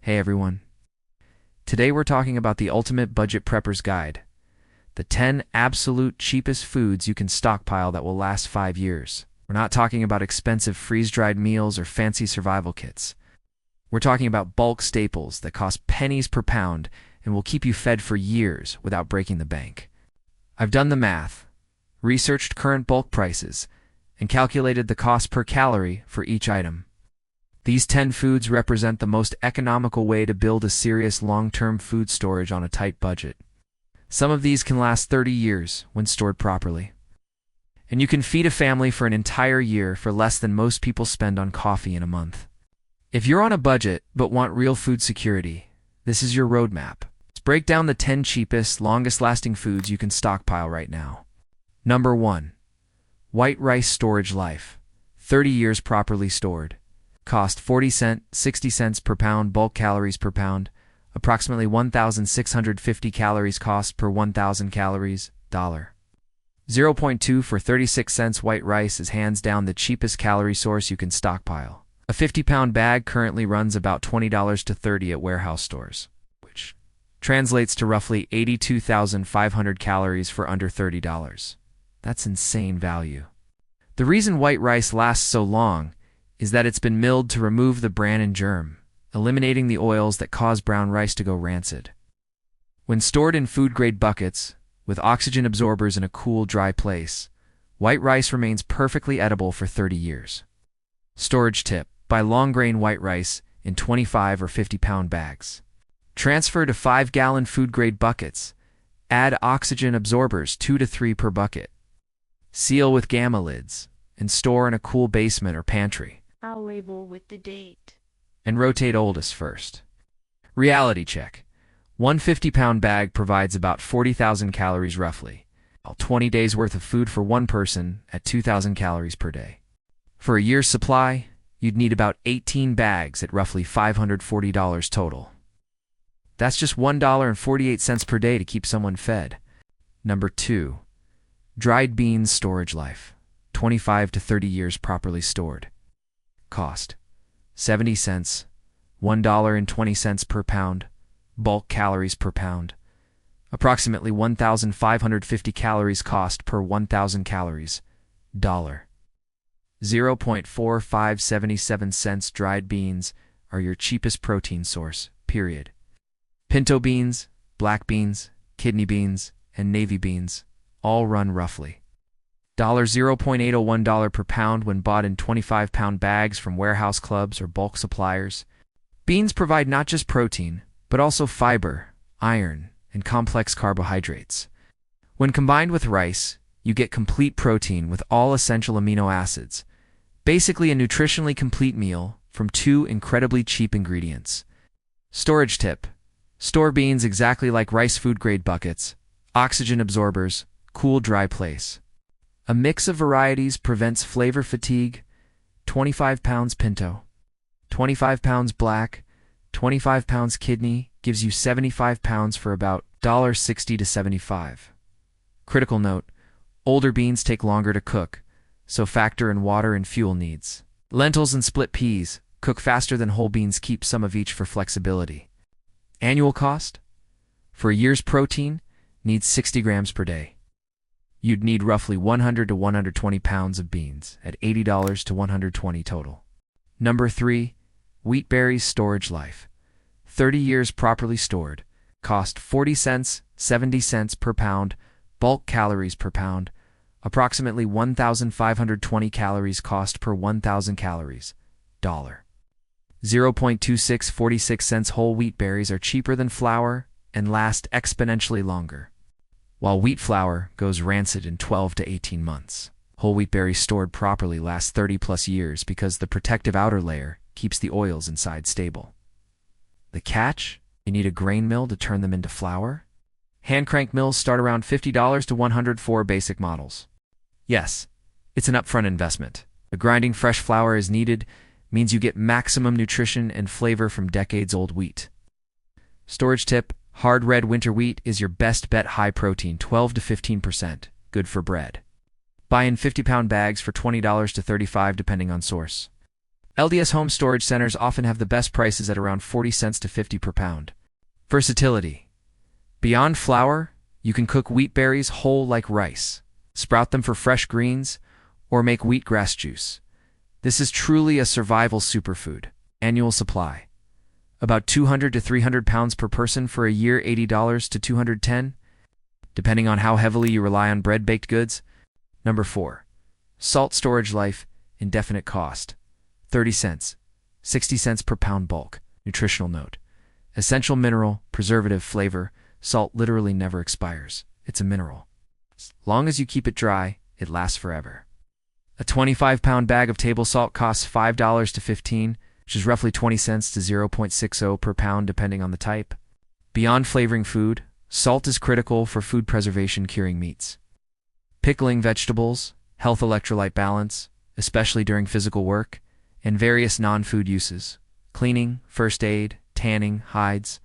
Hey everyone. Today we're talking about the ultimate budget prepper's guide. The 10 absolute cheapest foods you can stockpile that will last 5 years. We're not talking about expensive freeze-dried meals or fancy survival kits. We're talking about bulk staples that cost pennies per pound and will keep you fed for years without breaking the bank. I've done the math, researched current bulk prices, and calculated the cost per calorie for each item. These 10 foods represent the most economical way to build a serious long-term food storage on a tight budget. Some of these can last 30 years when stored properly. And you can feed a family for an entire year for less than most people spend on coffee in a month. If you're on a budget but want real food security, this is your roadmap. Let's break down the 10 cheapest, longest-lasting foods you can stockpile right now. Number 1. White rice storage life. 30 years properly stored. Cost 40 cents, 60 cents per pound, bulk calories per pound, approximately 1,650 calories cost per 1,000 calories, dollar. 0.2 for 36 cents. White rice is hands down the cheapest calorie source you can stockpile. A 50-pound bag currently runs about $20 to $30 at warehouse stores, which translates to roughly 82,500 calories for under $30. That's insane value. The reason white rice lasts so long is that it's been milled to remove the bran and germ, eliminating the oils that cause brown rice to go rancid. When stored in food-grade buckets, with oxygen absorbers in a cool, dry place, white rice remains perfectly edible for 30 years. Storage tip: buy long-grain white rice in 25 or 50-pound bags. Transfer to 5-gallon food-grade buckets. Add oxygen absorbers 2 to 3 per bucket. Seal with gamma lids, and store in a cool basement or pantry. I'll label with the date. And rotate oldest first. Reality check. One 50-pound bag provides about 40,000 calories roughly, while 20 days worth of food for one person at 2,000 calories per day. For a year's supply, you'd need about 18 bags at roughly $540 total. That's just $1.48 per day to keep someone fed. Number 2. Dried beans storage life. 25 to 30 years properly stored. Cost: 70 cents, $1.20 per pound, bulk calories per pound, approximately 1,550 calories cost per 1,000 calories, dollar. 0.4577 cents. Dried beans are your cheapest protein source, period. Pinto beans, black beans, kidney beans, and navy beans all run roughly $0.801 per pound when bought in 25-pound bags from warehouse clubs or bulk suppliers. Beans provide not just protein, but also fiber, iron, and complex carbohydrates. When combined with rice, you get complete protein with all essential amino acids. Basically a nutritionally complete meal from 2 incredibly cheap ingredients. Storage tip: store beans exactly like rice food-grade buckets, oxygen absorbers, cool, dry place. A mix of varieties prevents flavor fatigue. 25 pounds pinto, 25 pounds black, 25 pounds kidney gives you 75 pounds for about $60 to $75. Critical note: older beans take longer to cook, so factor in water and fuel needs. Lentils and split peas cook faster than whole beans. Keep some of each for flexibility. Annual cost: for a year's protein, needs 60 grams per day. You'd need roughly 100 to 120 pounds of beans at $80 to $120 total. Number 3. Wheat berries storage life. 30 years properly stored. Cost 40 cents, 70 cents per pound, bulk calories per pound, approximately 1,520 calories cost per 1,000 calories, dollar. 0.26 46 cents. Whole wheat berries are cheaper than flour and last exponentially longer, while wheat flour goes rancid in 12 to 18 months. Whole wheat berries stored properly last 30+ years because the protective outer layer keeps the oils inside stable. The catch? You need a grain mill to turn them into flour? Hand crank mills start around $50 to $104. Basic models. Yes, it's an upfront investment. The grinding fresh flour is needed means you get maximum nutrition and flavor from decades-old wheat. Storage tip: hard red winter wheat is your best bet. High protein, 12 to 15%, good for bread. Buy in 50-pound bags for $20 to $35 depending on source. LDS home storage centers often have the best prices at around 40 cents to 50 per pound. Versatility. Beyond flour, you can cook wheat berries whole like rice, sprout them for fresh greens, or make wheatgrass juice. This is truly a survival superfood. Annual supply. About 200 to 300 pounds per person for a year, $80 to $210, depending on how heavily you rely on bread-baked goods. Number 4. Salt storage life, indefinite cost. 30 cents, 60 cents per pound bulk. Nutritional note. Essential mineral, preservative, flavor. Salt literally never expires. It's a mineral. As long as you keep it dry, it lasts forever. A 25-pound bag of table salt costs $5 to $15, which is roughly 20 cents to 0.60 per pound depending on the type. Beyond flavoring food, salt is critical for food preservation, curing meats, pickling vegetables, health, electrolyte balance, especially during physical work, and various non-food uses, cleaning, first aid, tanning, hides.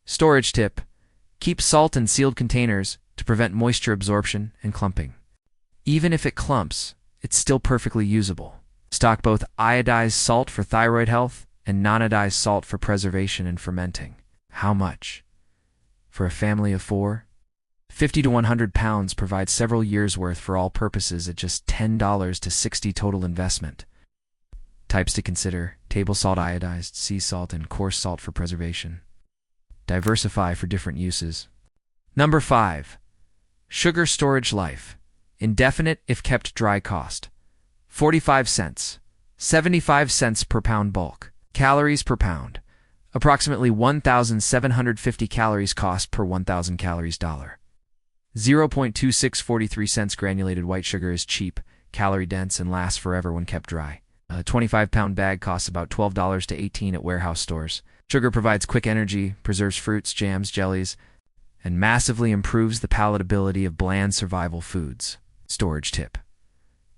Storage tip. Keep salt in sealed containers to prevent moisture absorption and clumping. Even if it clumps, it's still perfectly usable. Stock both iodized salt for thyroid health and non-iodized salt for preservation and fermenting. How much? For a family of 4? 50 to 100 pounds provides several years' worth for all purposes at just $10 to $60 total investment. Types to consider: table salt, iodized, sea salt, and coarse salt for preservation. Diversify for different uses. Number 5. Sugar storage life. Indefinite if kept dry cost. 45 cents, 75 cents per pound bulk. Calories per pound. Approximately 1,750 calories cost per 1,000 calories dollar. 0.2643 cents. Granulated white sugar is cheap, calorie dense, and lasts forever when kept dry. A 25-pound bag costs about $12 to $18 at warehouse stores. Sugar provides quick energy, preserves fruits, jams, jellies, and massively improves the palatability of bland survival foods. Storage tip.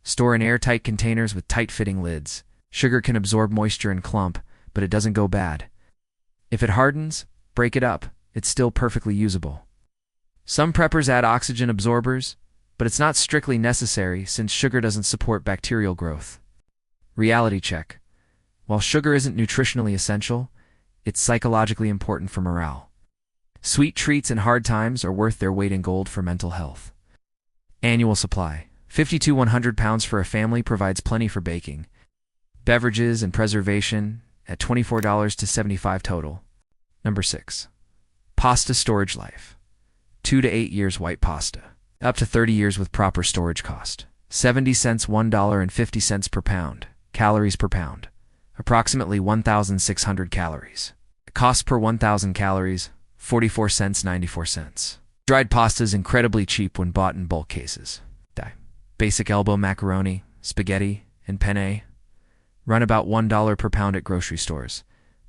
Store in airtight containers with tight-fitting lids. Sugar can absorb moisture and clump, but it doesn't go bad. If it hardens, break it up. It's still perfectly usable. Some preppers add oxygen absorbers, but it's not strictly necessary since sugar doesn't support bacterial growth. Reality check. While sugar isn't nutritionally essential, it's psychologically important for morale. Sweet treats in hard times are worth their weight in gold for mental health. Annual supply. 50 to 100 pounds for a family provides plenty for baking, beverages, and preservation at $24 to $75 total. Number 6. Pasta storage life. 2 to 8 years white pasta. Up to 30 years with proper storage cost. 70 cents, $1.50 per pound. Calories per pound. Approximately 1,600 calories. Cost per 1,000 calories, 44 cents, 94 cents. Dried pasta is incredibly cheap when bought in bulk cases. Basic elbow macaroni, spaghetti, and penne run about $1 per pound at grocery stores,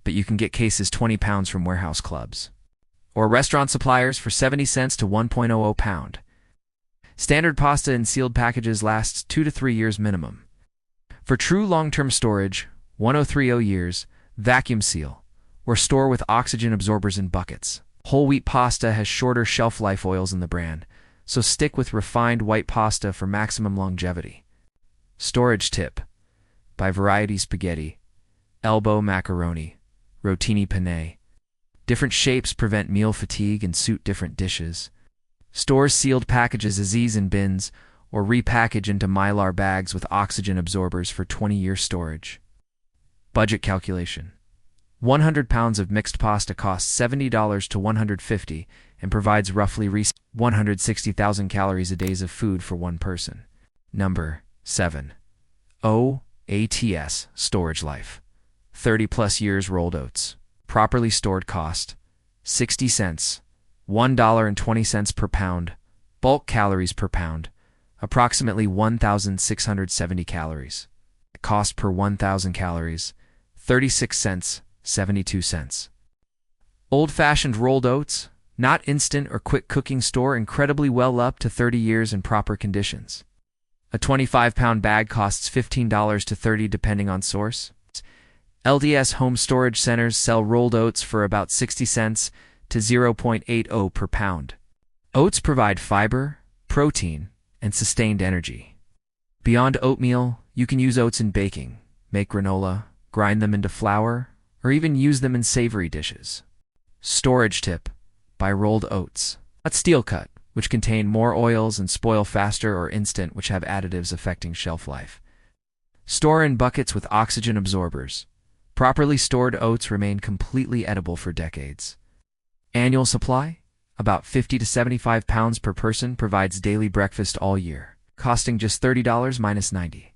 but you can get cases 20 pounds from warehouse clubs or restaurant suppliers for 70 cents to 1.00 pound. Standard pasta in sealed packages lasts 2 to 3 years minimum. For true long-term storage, 1030 years, vacuum seal, or store with oxygen absorbers in buckets. Whole wheat pasta has shorter shelf life oils in the brand, so stick with refined white pasta for maximum longevity. Storage tip. By variety spaghetti, elbow macaroni, rotini penne. Different shapes prevent meal fatigue and suit different dishes. Store sealed packages as ease in bins or repackage into mylar bags with oxygen absorbers for 20-year storage. Budget calculation. 100 pounds of mixed pasta costs $70 to $150 and provides roughly 160,000 calories a day of food for one person. Number 7. OATS storage life. 30 plus years rolled oats. Properly stored cost 60 cents, $1.20 per pound. Bulk calories per pound, approximately 1,670 calories. Cost per 1,000 calories, 36 cents, 72 cents. Old-fashioned rolled oats, not instant or quick cooking, store incredibly well up to 30 years in proper conditions. A 25-pound bag costs $15 to $30 depending on source. LDS home storage centers sell rolled oats for about 60 cents to 0.80 per pound. Oats provide fiber, protein, and sustained energy. Beyond oatmeal, you can use oats in baking, make granola, grind them into flour, or even use them in savory dishes. Storage tip: buy rolled oats, not steel cut, which contain more oils and spoil faster, or instant, which have additives affecting shelf life. Store in buckets with oxygen absorbers. Properly stored oats remain completely edible for decades. Annual supply: about 50 to 75 pounds per person, provides daily breakfast all year, costing just $30 minus 90.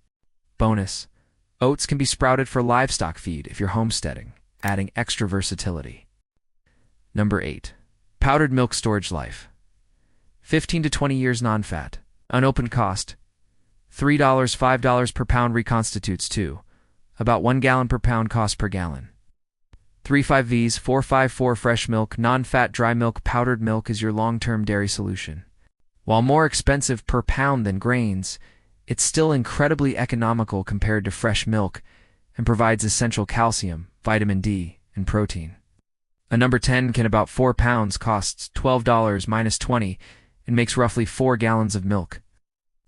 Bonus: oats can be sprouted for livestock feed if you're homesteading, adding extra versatility. Number 8. Powdered milk storage life. 15 to 20 years non-fat. Unopened cost: $3, $5 per pound reconstitutes to about 1 gallon per pound cost per gallon. 35Vs 454 fresh milk, non-fat dry milk. Powdered milk is your long-term dairy solution. While more expensive per pound than grains, it's still incredibly economical compared to fresh milk and provides essential calcium, vitamin D, and protein. A number 10 can about 4 pounds costs $12 minus 20 and makes roughly 4 gallons of milk.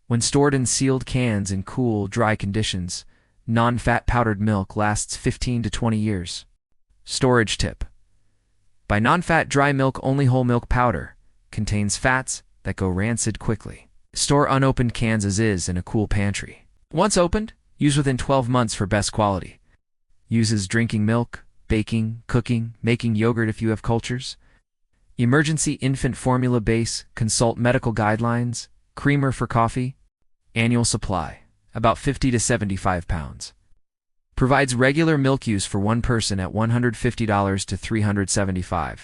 When stored in sealed cans in cool, dry conditions, non-fat powdered milk lasts 15 to 20 years. Storage tip: buy non-fat dry milk only. Whole milk powder contains fats that go rancid quickly. Store unopened cans as is in a cool pantry. Once opened, use within 12 months for best quality. Uses drinking milk, baking, cooking, making yogurt if you have cultures. Emergency infant formula base. Consult medical guidelines. Creamer for coffee. Annual supply: about 50 to 75 pounds. Provides regular milk use for one person at $150 to $375.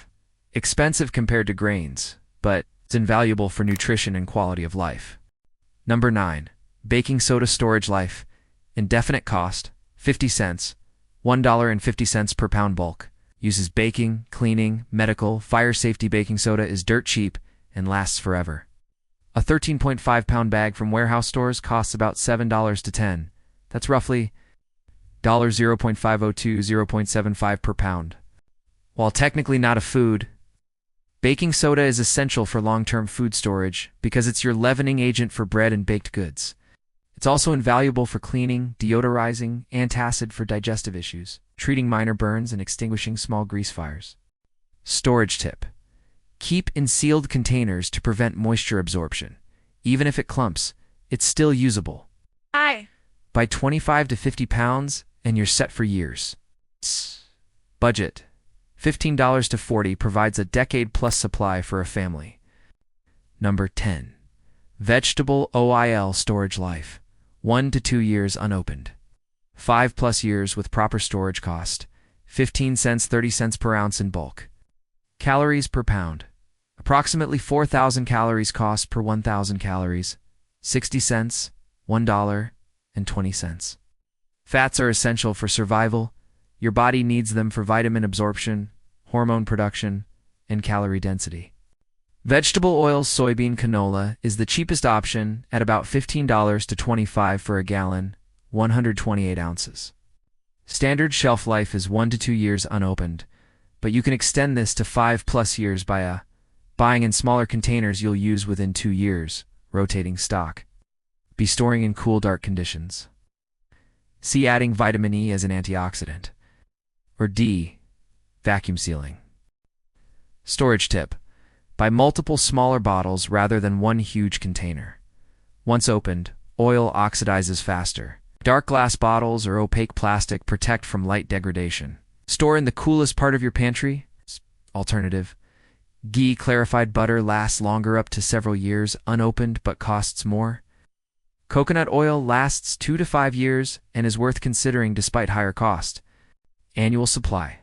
Expensive compared to grains, but it's invaluable for nutrition and quality of life. Number 9. Baking soda storage life. Indefinite cost: 50 cents, $1.50 per pound bulk. Uses baking, cleaning, medical, fire safety. Baking soda is dirt cheap and lasts forever. A 13.5 pound bag from warehouse stores costs about $7 to $10. That's roughly $0.502 to $0.75 per pound. While technically not a food, baking soda is essential for long-term food storage because it's your leavening agent for bread and baked goods. It's also invaluable for cleaning, deodorizing, antacid for digestive issues, treating minor burns, and extinguishing small grease fires. Storage tip: keep in sealed containers to prevent moisture absorption. Even if it clumps, it's still usable. Buy 25 to 50 pounds and you're set for years. Budget: $15 to $40 provides a decade-plus supply for a family. Number 10. Vegetable oil storage life. 1 to 2 years unopened. 5+ years with proper storage cost. 15 cents, 30 cents per ounce in bulk. Calories per pound: approximately 4,000 calories cost per 1,000 calories. 60 cents, $1.20. Fats are essential for survival. Your body needs them for vitamin absorption, hormone production, and calorie density. Vegetable oils. Soybean canola is the cheapest option at about $15 to $25 for a gallon, 128 ounces. Standard shelf life is 1 to 2 years unopened, but you can extend this to 5+ years by buying in smaller containers you'll use within 2 years, rotating stock. Be storing in cool, dark conditions. C. Adding vitamin E as an antioxidant. Or D. Vacuum sealing. Storage tip: buy multiple smaller bottles rather than one huge container. Once opened, oil oxidizes faster. Dark glass bottles or opaque plastic protect from light degradation. Store in the coolest part of your pantry. Alternative: ghee clarified butter lasts longer, up to several years unopened, but costs more. Coconut oil lasts 2 to 5 years and is worth considering despite higher cost. Annual supply: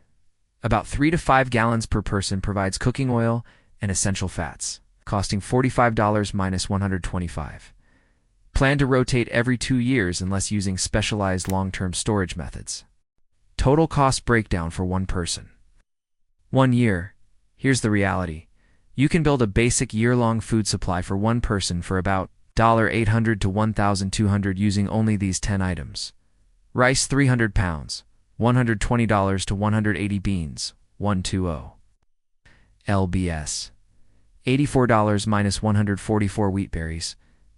about 3 to 5 gallons per person, provides cooking oil and essential fats, costing $45 minus 125. Plan to rotate every 2 years unless using specialized long-term storage methods. Total cost breakdown for one person. 1 year. Here's the reality: you can build a basic year-long food supply for one person for about $800 to $1,200 using only these 10 items. Rice 300 pounds, $120 to $180. Beans, $120. LBS, $84 minus 144. Wheat berries,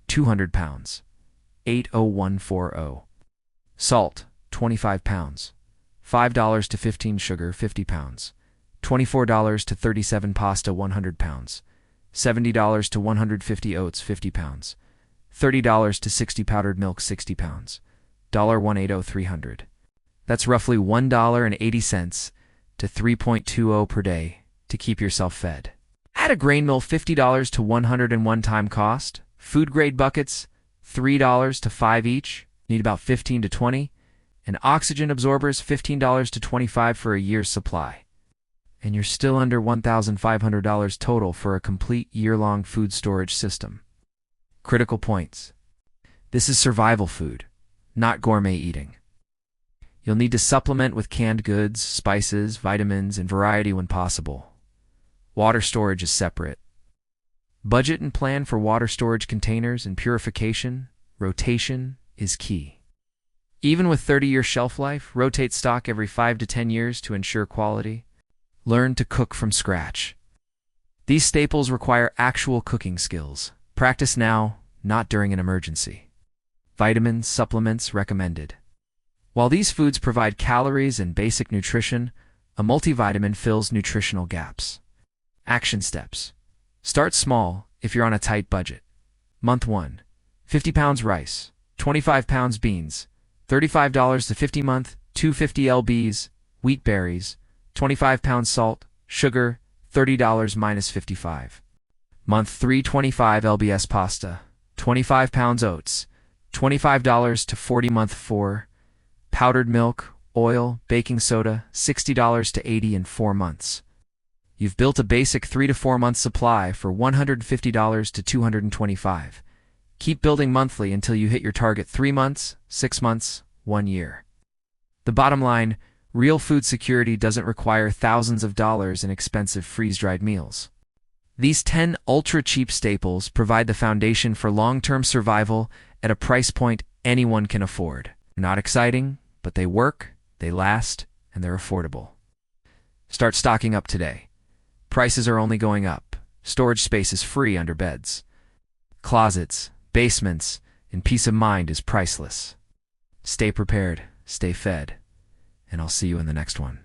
200 pounds, $80140. Salt, 25 pounds. $5 to 15 sugar, 50 pounds. $24 to 37 pasta, 100 pounds. $70 to 150 oats, 50 pounds. $30 to 60 powdered milk, 60 pounds. $180, 300. That's roughly $1.80 to 3.20 per day to keep yourself fed. Add a grain mill, $50 to 101 time cost. Food grade buckets, $3 to 5 each, need about 15 to 20. And oxygen absorbers, $15 to 25 for a year's supply. And you're still under $1,500 total for a complete year-long food storage system. Critical points. This is survival food, not gourmet eating. You'll need to supplement with canned goods, spices, vitamins, and variety when possible. Water storage is separate. Budget and plan for water storage containers and purification. Rotation is key. Even with 30-year shelf life, rotate stock every 5 to 10 years to ensure quality. Learn to cook from scratch. These staples require actual cooking skills. Practice now, not during an emergency. Vitamins, supplements recommended. While these foods provide calories and basic nutrition, a multivitamin fills nutritional gaps. Action steps. Start small if you're on a tight budget. Month 1. 50 pounds rice, 25 pounds beans, $35 to 50 month, 250 lbs, wheat berries, 25 pounds salt, sugar, $30 minus 55. Month 3, 25 lbs pasta, 25 pounds oats, $25 to 40 month 4, powdered milk, oil, baking soda, $60 to 80 in 4 months. You've built a basic 3 to 4 month supply for $150 to 225. Keep building monthly until you hit your target 3 months, 6 months, 1 year. The bottom line, real food security doesn't require thousands of dollars in expensive freeze-dried meals. These 10 ultra-cheap staples provide the foundation for long-term survival at a price point anyone can afford. Not exciting, but they work, they last, and they're affordable. Start stocking up today. Prices are only going up. Storage space is free under beds, closets, basements, and peace of mind is priceless. Stay prepared, stay fed, and I'll see you in the next one.